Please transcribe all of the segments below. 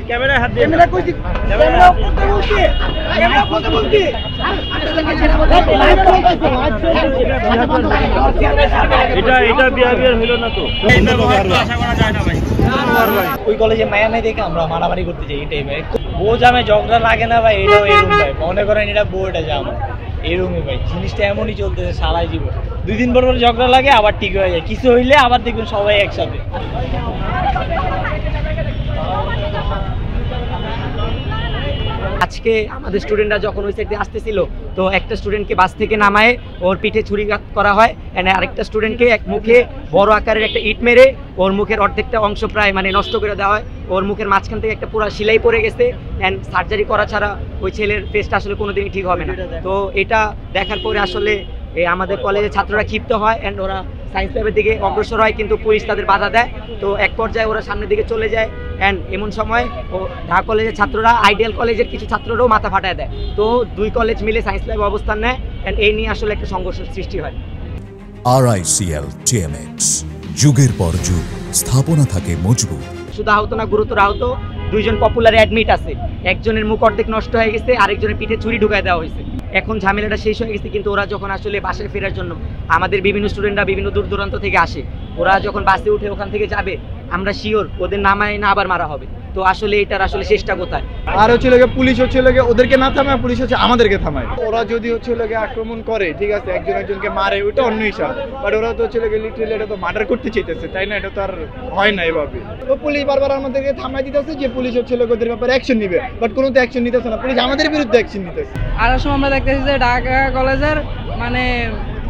Camera হাত দিয়ে এটা বিহেভিয়ার হলো না তো, আশা করা যায় না ভাই। ওই কলেজে মায়া নাই দেখে আমরা মারামারি করতে যাই এই টাইমে। বউ জামে ঝগড়া লাগে না ভাই, এটাও এরকম ভাই। মনে করেন এটা বউ, এটা জাম, এরকমই ভাই। জিনিসটা এমনই চলতেছে সারাই জীবন। 2 দিন পর ঝগড়া লাগে, আবার ঠিক হয়ে যায়। কিছু হইলে আবার দেখবেন সবাই একসাথে। আজকে আমাদের স্টুডেন্টরা যখন ওই সাইড দিয়ে আসতেছিল, তো একটা স্টুডেন্টকে বাস থেকে নামায় ওর পিঠে ছুরিঘাত করা হয়, এন্ড আরেকটা স্টুডেন্টকে এক মুখে বড় আকারের একটা ইট মেরে ওর মুখের অর্ধেকটা অংশ প্রায় মানে নষ্ট করে দেওয়া হয়। ওর মুখের মাঝখান থেকে একটা পুরো সেলাই পড়ে গেছে, অ্যান্ড সার্জারি করা ছাড়া ওই ছেলের ফেসটা আসলে কোনোদিনই ঠিক হবে না। তো এটা দেখার পরে আসলে আমাদের কলেজের ছাত্ররা ক্ষিপ্ত হয়, অ্যান্ড ওরা সায়েন্স ল্যাবের দিকে অগ্রসর হয়, কিন্তু পুলিশ তাদের বাধা দেয়। তো এক পর্যায়ে ওরা সামনের দিকে চলে যায়, অ্যান্ড এমন সময় ঢাকা কলেজের ছাত্ররা আইডিয়াল কলেজের কিছু ছাত্ররাও মাথা ফাটায় দেয়। তো 2 কলেজ মিলে সায়েন্স ল্যাবে অবস্থান নেয়, অ্যান্ড এই নিয়ে আসলে একটা সংঘর্ষের সৃষ্টি হয়। RICL TMX, যুগের পর যুগ স্থাপনা থাকে মজবুত। শুধু আহত না, গুরুতর আহত 2 জন পপুলার অ্যাডমিট আছে। একজনের মুখ অর্ধেক নষ্ট হয়ে গেছে, আরেকজনের পিঠে ছুরি ঢুকায় দেওয়া হয়েছে। এখন ঝামেলাটা শেষ হয়ে গেছে, কিন্তু ওরা যখন আসলে বাসায় ফেরার জন্য, আমাদের বিভিন্ন স্টুডেন্টরা বিভিন্ন দূর দূরান্ত থেকে আসে, ওরা যখন বাসে উঠে ওখান থেকে যাবে, আমরা শিওর ওদের নামায় না আবার মারা হবে। তো আসলে এটার আসলে শেষটা কোথায়? আর হচ্ছে লোকে পুলিশ হচ্ছে লোকে ওদেরকে না থামায়, পুলিশ হচ্ছে আমাদেরকে থামায়। ওরা যদি হচ্ছে লোকে আক্রমণ করে, ঠিক আছে, একজন একজনকে মারে, ওইটা অন্য হিসাব। বাট ওরা তো হচ্ছে লোকে লিটারেলি এটা তো মার্ডার করতে চাইতেছে, তাই না? এটা তো আর হয় না এভাবে। তো পুলিশ বারবার আমাদেরকে থামাই দিতেছে যে পুলিশ হচ্ছে লোক ওদের ব্যাপারে অ্যাকশন নিবে, বাট কোনো তো অ্যাকশন নিতেছে না। পুলিশ আমাদের বিরুদ্ধে অ্যাকশন নিতেছে। আর সময় আমরা দেখতেছি যে ঢাকা কলেজের মানে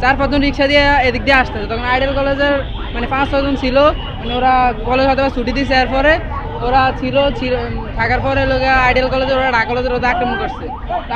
4-5 জন রিক্সা দিয়ে এদিক দিয়ে আসতেছে, তখন আইডিয়াল কলেজের মানে 5-6 জন ছিল। মানে ওরা কলেজ হয়তো ছুটি দিয়েছে, এরপরে ওরা ছিল থাকার পরে লোক আইডিয়াল কলেজে ওরা ঢাকা কলেজের ওদের আক্রমণ করছে।